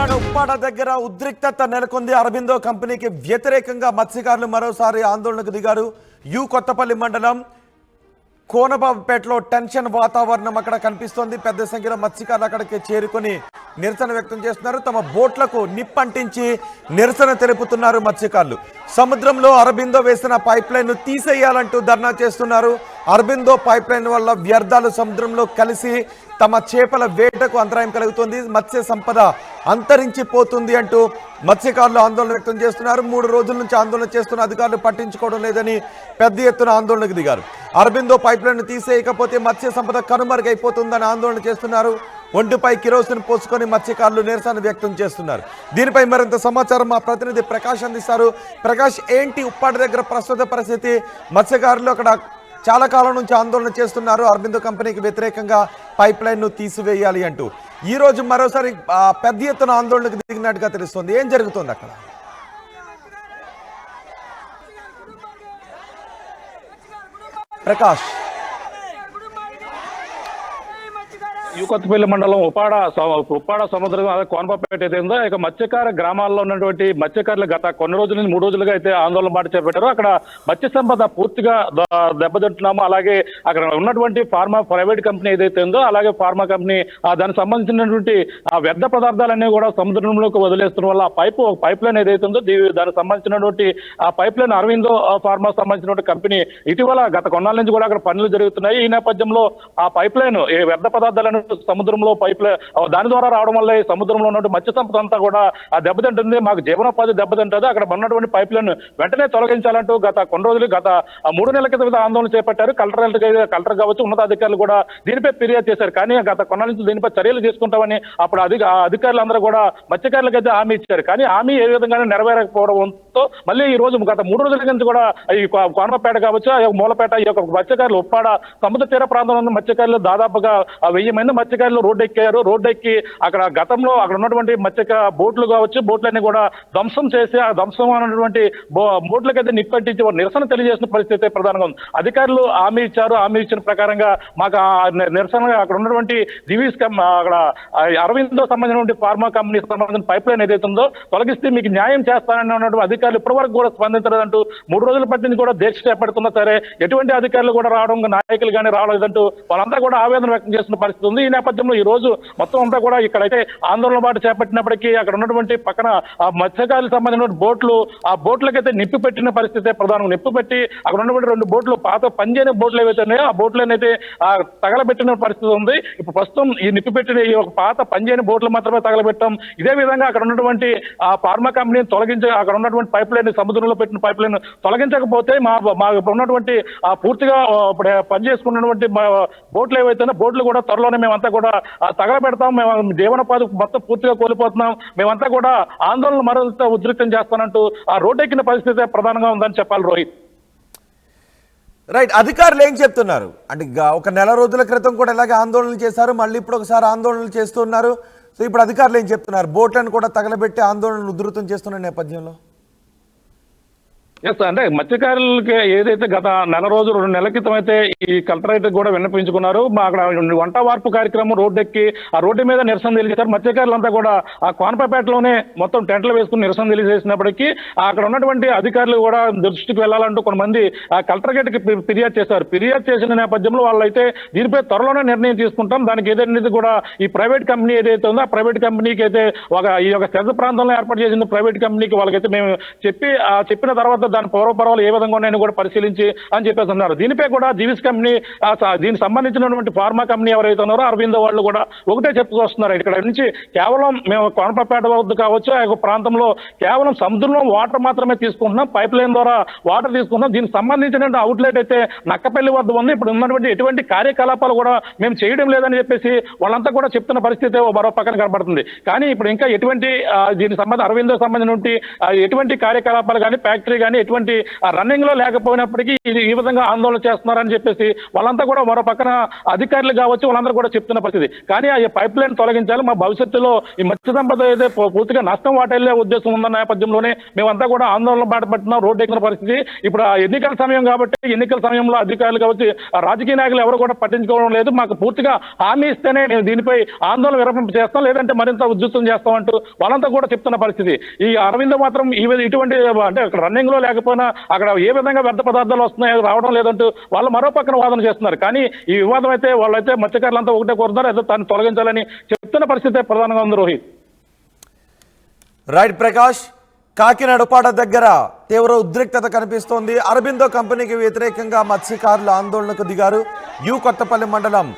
తెలంగాణ ఉప్పాడ దగ్గర ఉద్రిక్తత నెలకొంది. అరబిందో కంపెనీకి వ్యతిరేకంగా మత్స్యకారులు మరోసారి ఆందోళనకు దిగారు. కొత్తపల్లి మండలం కోనబాబుపేటలో టెన్షన్ వాతావరణం అక్కడ కనిపిస్తోంది. పెద్ద సంఖ్యలో మత్స్యకారులు అక్కడికి చేరుకొని నిరసన వ్యక్తం చేస్తున్నారు. తమ బోట్లకు నిప్పంటించి నిరసన తెలుపుతున్నారు మత్స్యకారులు. సముద్రంలో అరబిందో వేసిన పైప్ లైన్ తీసేయాలంటూ ధర్నా చేస్తున్నారు. అరబిందో పైప్ లైన్ వల్ల వ్యర్థాలు సముద్రంలో కలిసి తమ చేపల వేటకు అంతరాయం కలుగుతుంది, మత్స్య సంపద అంతరించిపోతుంది అంటూ మత్స్యకారులు ఆందోళన వ్యక్తం చేస్తున్నారు. 3 రోజుల నుంచి ఆందోళన చేస్తున్న అధికారులు పట్టించుకోవడం లేదని పెద్ద ఎత్తున ఆందోళనకు దిగారు. అరబిందో పైప్ లైన్ తీసేయకపోతే మత్స్య సంపద కనుమరుగైపోతుందని ఆందోళన చేస్తున్నారు. ఒంటిపై కిరోసిన్ పోసుకొని మత్స్యకారులు నిరసన వ్యక్తం చేస్తున్నారు. దీనిపై మరింత సమాచారం మా ప్రతినిధి ప్రకాష్ అందిస్తారు. ప్రకాష్, ఏంటి ఉప్పాడ దగ్గర ప్రస్తుత పరిస్థితి? మత్స్యకారులు అక్కడ చాలా కాలం నుంచి ఆందోళన చేస్తున్నారు, అరబిందో కంపెనీకి వ్యతిరేకంగా పైప్ లైన్ను తీసివేయాలి అంటూ. ఈ రోజు మరోసారి పెద్ద ఎత్తున ఆందోళనకు దిగినట్టుగా తెలుస్తోంది. ఏం జరుగుతోంది అక్కడ? ప్రకాష్, కొత్తపల్లి మండలం ఉప్పాడ సముద్రం కోనపాపేట అయితే ఉందో ఇక మత్స్యకార గ్రామాల్లో ఉన్నటువంటి మత్స్యకారులు గత కొన్ని రోజుల నుంచి 3 రోజులుగా అయితే ఆందోళన బాట చేపట్టారు. అక్కడ మత్స్య సంపద పూర్తిగా దెబ్బతింటున్నాము. అలాగే అక్కడ ఉన్నటువంటి ఫార్మా ప్రైవేట్ కంపెనీ ఏదైతే ఉందో అలాగే ఫార్మా కంపెనీ దానికి సంబంధించినటువంటి ఆ వ్యర్థ పదార్థాలన్నీ కూడా సముద్రంలోకి వదిలేస్తున్న వల్ల పైప్ లైన్ ఏదైతే ఉందో దానికి సంబంధించినటువంటి ఆ పైప్ లైన్ అరవిందో ఫార్మా సంబంధించినటువంటి కంపెనీ ఇటీవల గత కొన్నాళ్ళ నుంచి కూడా అక్కడ పనులు జరుగుతున్నాయి. ఈ నేపథ్యంలో ఆ పైప్ లైన్ వ్యర్థ పదార్థాలను సముద్రంలో దాని ద్వారా రావడం వల్ల సముద్రంలో ఉన్న మత్స్య సంపద అంతా కూడా ఆ దెబ్బతింటుంది, మాకు జీవనోపాధి దెబ్బతింటుంది. అక్కడ ఉన్నటువంటి పైప్ లైన్ వెంటనే తొలగించాలంటూ గత 3 నెలల క్రితం ఆందోళన చేపట్టారు. కలెక్టర్ కావచ్చు, ఉన్నతాధికారులు కూడా దీనిపై ఫిర్యాదు చేశారు. కానీ గత కొన్నాళ్ళ నుంచి దీనిపై చర్యలు తీసుకుంటామని అప్పుడు అధికారులందరూ కూడా మత్స్యకారులకైతే హామీ ఇచ్చారు. కానీ హామీ ఏ విధంగానే నెరవేరకపోవడంతో మళ్ళీ ఈ రోజు గత 3 రోజుల నుంచి కూడా ఈ కోనపేట కావచ్చు, మూలపేట, ఈ యొక్క మత్స్యకారులు ఉప్పాడ సముద్ర తీర ప్రాంతంలో ఉన్న మత్స్యకారులు దాదాపుగా 1000 మంది మత్స్యకారులు రోడ్డు ఎక్కి అక్కడ గతంలో అక్కడ ఉన్నటువంటి బోట్లు కావచ్చు, బోట్లన్నీ కూడా ధ్వంసం చేసి ఆ ధ్వంసం అన్నటువంటి బోట్లకైతే నిప్పంటించి నిరసన తెలియజేసిన పరిస్థితి ప్రధానంగా ఉంది. అధికారులు హామీ ఇచ్చారు. హామీ ఇచ్చిన ప్రకారంగా మాకు నిరసనగా అక్కడ ఉన్నటువంటి అక్కడ అరవిందో సంబంధించినటువంటి ఫార్మా కంపెనీకి సంబంధించిన పైప్ లైన్ ఏదైతే ఉందో తొలగిస్తే మీకు న్యాయం చేస్తానని ఉన్నటువంటి అధికారులు ఇప్పటివరకు కూడా స్పందించలేదంటూ 3 రోజుల పట్టించి కూడా దీక్ష చేపడుతున్నా సరే ఎటువంటి అధికారులు కూడా రావడం, నాయకులు కానీ రావలేదంటూ వాళ్ళంతా కూడా ఆవేదన వ్యక్తం చేస్తున్న పరిస్థితి ఉంది. ఈ నేపథ్యంలో ఈ రోజు మొత్తం అంతా కూడా ఇక్కడైతే ఆందోళన బాట చేపట్టినప్పటికీ అక్కడ ఉన్నటువంటి పక్కన ఆ మత్స్యకారులకు సంబంధించిన బోట్లు, ఆ బోట్లకైతే నిప్పు పెట్టిన పరిస్థితి ప్రధానంగా. నిప్పు పెట్టి అక్కడ ఉన్నటువంటి 2 బోట్లు పాత పనిచేయని బోట్లు ఏవైతే ఉన్నాయో ఆ బోట్లనైతే తగలబెట్టిన పరిస్థితి ఉంది. ఇప్పుడు ప్రస్తుతం ఈ నిప్పు పెట్టిన ఈ ఒక పాత పనిచేయని బోట్లు మాత్రమే తగలబెట్టాం. ఇదే విధంగా అక్కడ ఉన్నటువంటి ఆ ఫార్మా కంపెనీని తొలగించి అక్కడ ఉన్నటువంటి పైప్ లైన్, సముద్రంలో పెట్టిన పైప్ లైన్ తొలగించకపోతే మా ఉన్నటువంటి ఆ పూర్తిగా పనిచేసుకున్నటువంటి బోట్లు ఏవైతే బోట్లు కూడా త్వరలోనే మేమంతా కూడా తగలబెడతాం, మేము జీవనోపాధి మొత్తం పూర్తిగా కోల్పోతున్నాం, మేమంతా కూడా ఆందోళన మరింత ఉధృతం చేస్తానంటూ ఆ రోడ్డెక్కిన పరిస్థితి ప్రధానంగా ఉందని చెప్పాలి. రోహిత్, రైట్. అధికారులు ఏం చెప్తున్నారు అంటే ఒక నెల రోజుల క్రితం కూడా ఇలాగే ఆందోళనలు చేశారు, మళ్ళీ ఇప్పుడు ఒకసారి ఆందోళనలు చేస్తున్నారు. సో ఇప్పుడు అధికారులు ఏం చెప్తున్నారు? బోట్లను కూడా తగలబెట్టి ఆందోళనలు ఉధృతం చేస్తున్న నేపథ్యంలో అంటే మత్స్యకారులకి ఏదైతే గత 2 నెలల క్రితం అయితే ఈ కలెక్టరేట్ కూడా విన్నపించుకున్నారు. అక్కడ వంట వార్పు కార్యక్రమం రోడ్డెక్కి ఆ రోడ్డు మీద నిరసన తెలియజేశారు. మత్స్యకారులంతా కూడా ఆ కోనపాపేటలోనే మొత్తం టెంట్లు వేసుకుని నిరసన తెలియజేసినప్పటికీ అక్కడ ఉన్నటువంటి అధికారులు కూడా దృష్టికి వెళ్లాలంటూ కొంతమంది ఆ కలెక్టరేట్కి ఫిర్యాదు చేశారు. ఫిర్యాదు చేసిన నేపథ్యంలో వాళ్ళైతే దీనిపై త్వరలోనే నిర్ణయం తీసుకుంటాం, దానికి ఏదైతే కూడా ఈ ప్రైవేట్ కంపెనీ ఏదైతే ఉందో ఆ ప్రైవేట్ కంపెనీకి అయితే ఈ యొక్క శ్రద్ధ ప్రాంతంలో ఏర్పాటు చేసిన ప్రైవేట్ కంపెనీకి వాళ్ళకైతే మేము చెప్పిన తర్వాత దాని పౌరపర్వాలు ఏ విధంగా ఉన్నాయని కూడా పరిశీలించి అని చెప్పేసి అన్నారు. దీనిపై కూడా జీవిస్ కంపెనీ దీనికి సంబంధించినటువంటి ఫార్మా కంపెనీ ఎవరైతే ఉన్నారో అరవిందో వాళ్ళు కూడా ఒకటే చెప్పుకొస్తున్నారు. ఇక్కడ నుంచి కేవలం మేము కోనపేట వద్ద కావచ్చు ఆ యొక్క ప్రాంతంలో కేవలం సముద్రంలో వాటర్ మాత్రమే తీసుకుంటున్నాం, పైప్ లైన్ ద్వారా వాటర్ తీసుకుంటున్నాం. దీనికి సంబంధించిన అవుట్లెట్ అయితే నక్కపల్లి వద్ద ఉంది. ఇప్పుడు ఉన్నటువంటి ఎటువంటి కార్యకలాపాలు కూడా మేము చేయడం లేదని చెప్పేసి వాళ్ళంతా కూడా చెప్తున్న పరిస్థితి మరో పక్కన కనబడుతుంది. కానీ ఇప్పుడు ఇంకా ఎటువంటి దీనికి అరవిందో సంబంధించినటువంటి ఎటువంటి కార్యకలాపాలు కానీ ఫ్యాక్టరీ కానీ కానీ ఎటువంటి రన్నింగ్ లో లేకపోయినప్పటికీ ఇది ఈ విధంగా ఆందోళన చేస్తున్నారని చెప్పేసి వాళ్ళంతా కూడా మరో పక్కన అధికారులు కావచ్చు వాళ్ళందరూ కూడా చెప్తున్న పరిస్థితి. కానీ ఆ పైప్ లైన్ తొలగించాలి, మా భవిష్యత్తులో ఈ మత్స్య సంపద అయితే పూర్తిగా నష్టం వాటిల్లే ఉద్దేశం ఉన్న నేపథ్యంలోనే మేమంతా కూడా ఆందోళన బాటపడుతున్నాం, రోడ్డు ఎక్కిన పరిస్థితి. ఇప్పుడు ఆ ఎన్నికల సమయం కాబట్టి ఎన్నికల సమయంలో అధికారులు కావచ్చు రాజకీయ నాయకులు ఎవరు కూడా పట్టించుకోవడం లేదు. మాకు పూర్తిగా హామీ ఇస్తేనే మేము దీనిపై ఆందోళన విరమింపు చేస్తాం, లేదంటే మరింత ఉధృతం చేస్తామంటూ వాళ్ళంతా కూడా చెప్తున్న పరిస్థితి. ఈ అరవింద్ మాత్రం ఇటువంటి అంటే అక్కడ రన్నింగ్ లో లేకపోయినా అక్కడ ఏ విధంగా వ్యర్థ పదార్థాలు వస్తున్నాయో రావడం లేదంటూ వాళ్ళు మరో పక్కన వాదన చేస్తున్నారు. కానీ ఈ వివాదం అయితే వాళ్ళైతే మత్స్యకారులంతా ఒకటే కోరుతున్నారు, అయితే దాన్ని తొలగించాలని చెప్తున్న పరిస్థితి ప్రధానంగా ఉంది. రోహిత్. రైట్ ప్రకాష్, కాకినాడ ఉపాడ దగ్గర తీవ్ర ఉద్రిక్తత కనిపిస్తోంది. అరబిందో కంపెనీకి వ్యతిరేకంగా మత్స్యకారులు ఆందోళనకు దిగారు. యు కొత్తపల్లి మండలం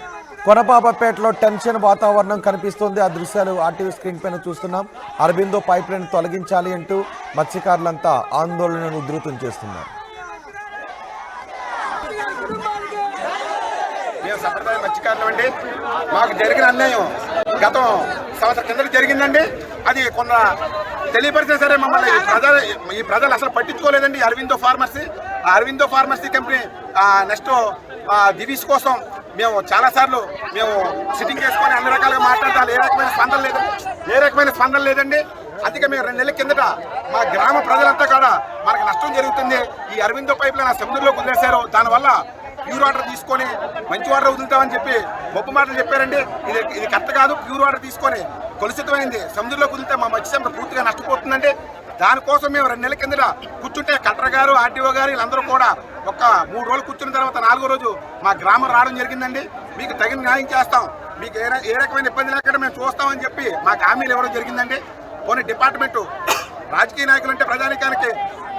కొనపాపపేటలో టెన్షన్ వాతావరణం కనిపిస్తోంది. ఆ దృశ్యాలు ఆర్టీవీ స్క్రీన్ పైన చూస్తున్నాం. అరబిందో పైప్ లైన్ తొలగించాలి అంటూ మత్స్యకారులంతా ఆందోళనను ఉధృతం చేస్తున్నారు. సంప్రదాయ మత్స్యకారులు అండి, మాకు జరిగిన అన్యాయం గతం సంవత్సరం కిందకి జరిగిందండి. అది కొంత తెలియపరిచినా సరే మమ్మల్ని ఈ ప్రజలు అసలు పట్టించుకోలేదండి. Aurobindo pharmacy company next Divi's కోసం మేము చాలాసార్లు మేము సిట్టింగ్ చేసుకొని అన్ని రకాలుగా మాట్లాడాలి. ఏ రకమైన స్పందన లేదండి. అందుకే మేము 2 నెలల కిందట మా గ్రామ ప్రజలంతా కూడా మనకు నష్టం జరుగుతుంది. ఈ అరవిందో పైప్ లైన్ సముద్రంలో వదిలేశారు. దానివల్ల ప్యూర్ వాటర్ తీసుకొని మంచి వాటర్ వదులుతామని చెప్పి గొప్ప మాటలు చెప్పారండి. ఇది కరెక్ట్ కాదు. ప్యూర్ వాటర్ తీసుకొని కలుషితమైంది సముద్రంలో వదిలితే మా మత్స్య సంపద పూర్తిగా నష్టపోతుందండి. దానికోసం మేము 2 నెలల కిందట కూర్చుంటే కలెక్టర్ గారు, ఆర్టీఓ గారు వీళ్ళందరూ కూడా ఒక 3 రోజులు కూర్చున్న తర్వాత 4వ రోజు మా గ్రామం రావడం జరిగిందండి. మీకు తగిన న్యాయం చేస్తాం, మీకు ఏ రకమైన ఇబ్బంది లేకుండా మేము చూస్తామని చెప్పి మాకు హామీలు ఇవ్వడం జరిగిందండి. కొన్ని డిపార్ట్మెంటు రాజకీయ నాయకులు అంటే ప్రజానికానికి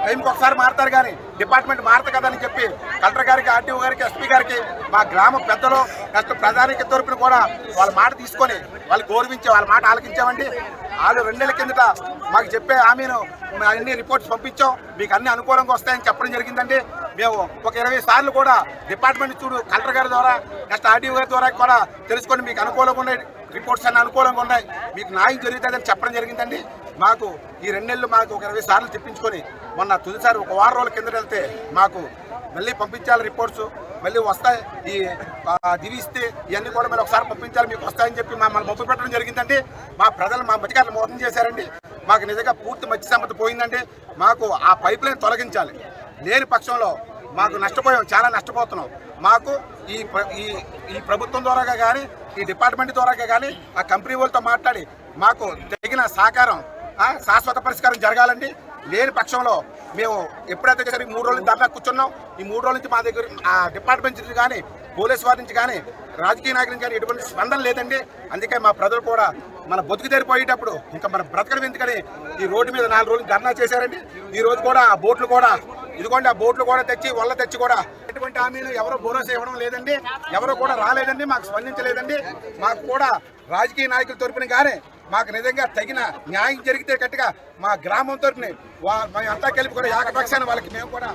టైంకి ఒకసారి మారుతారు, కానీ డిపార్ట్మెంట్ మారదు కదా అని చెప్పి కలెక్టర్ గారికి, ఆర్టీఓ గారికి, ఎస్పీ గారికి మా గ్రామ పెద్దలు నెక్స్ట్ ప్రజానిక తరపున కూడా వాళ్ళ మాట తీసుకొని వాళ్ళు గౌరవించి వాళ్ళ మాట ఆలకించామండి. వాళ్ళు 2 నెలల కిందట మాకు చెప్పే హామీను అన్ని రిపోర్ట్స్ పంపించాం, మీకు అన్ని అనుకూలంగా వస్తాయని చెప్పడం జరిగిందండి. మేము ఒక 20 సార్లు కూడా డిపార్ట్మెంట్ చూడు కలెక్టర్ గారి ద్వారా నెక్స్ట్ ఆర్టీఓ గారి ద్వారా కూడా తెలుసుకొని మీకు అనుకూలంగా ఉన్నాయి, రిపోర్ట్స్ అన్ని అనుకూలంగా ఉన్నాయి, మీకు న్యాయం జరుగుతుందని చెప్పడం జరిగిందండి. మాకు ఈ 2 నెలలు మాకు ఒక 20 సార్లు తెప్పించుకొని మొన్న తుదిసారి ఒక 6 రోజుల కింద వెళ్తే మాకు మళ్ళీ పంపించాలి రిపోర్ట్స్, మళ్ళీ వస్తాయి. ఈ దివిస్తే ఇవన్నీ కూడా మళ్ళీ ఒకసారి పంపించాలి, మీకు వస్తాయని చెప్పి మమ్మల్ని మొదలు పెట్టడం జరిగిందండి. మా ప్రజలు మా మత్స్యకారులు మోసం చేశారండి. మాకు నిజంగా పూర్తి మత్స్య సంపద పోయిందండి. మాకు ఆ పైప్ లైన్ తొలగించాలి. లేని పక్షంలో మాకు నష్టపోయాం, చాలా నష్టపోతున్నాం. మాకు ఈ ప్రభుత్వం ద్వారా కానీ ఈ డిపార్ట్మెంట్ ద్వారా కానీ ఆ కంపెనీ వాళ్ళతో మాట్లాడి మాకు తగిన సహకారం, శాశ్వత పరిష్కారం జరగాలండి. లేని పక్షంలో మేము ఎప్పుడైతే సరే 3 రోజుల ధర్నా కూర్చున్నాం. ఈ 3 రోజుల నుంచి మా దగ్గర డిపార్ట్మెంట్ నుంచి కానీ పోలీస్ వారి నుంచి కానీ రాజకీయ నాయకుల నుంచి కానీ ఎటువంటి స్పందన లేదండి. అందుకే మా ప్రజలు కూడా మన బతుకు తెరిపోయేటప్పుడు ఇంకా మనం బ్రతకడం ఎందుకని ఈ రోడ్డు మీద 4 రోజులు ధర్నా చేశారండి. ఈ రోజు కూడా ఆ బోట్లు కూడా ఇదిగోండి, ఆ బోట్లు కూడా తెచ్చి వల్ల తెచ్చి కూడా ఎటువంటి హామీలు ఎవరో భరోసా ఇవ్వడం లేదండి, ఎవరో కూడా రాలేదండి, మాకు స్పందించలేదండి. మాకు కూడా రాజకీయ నాయకుల తరపున కానీ మాకు నిజంగా తగిన న్యాయం జరిగితే కట్టుగా మా గ్రామం తరపున మేమంతా కలిపి కూడా ఏకపక్షాన్ని వాళ్ళకి మేము కూడా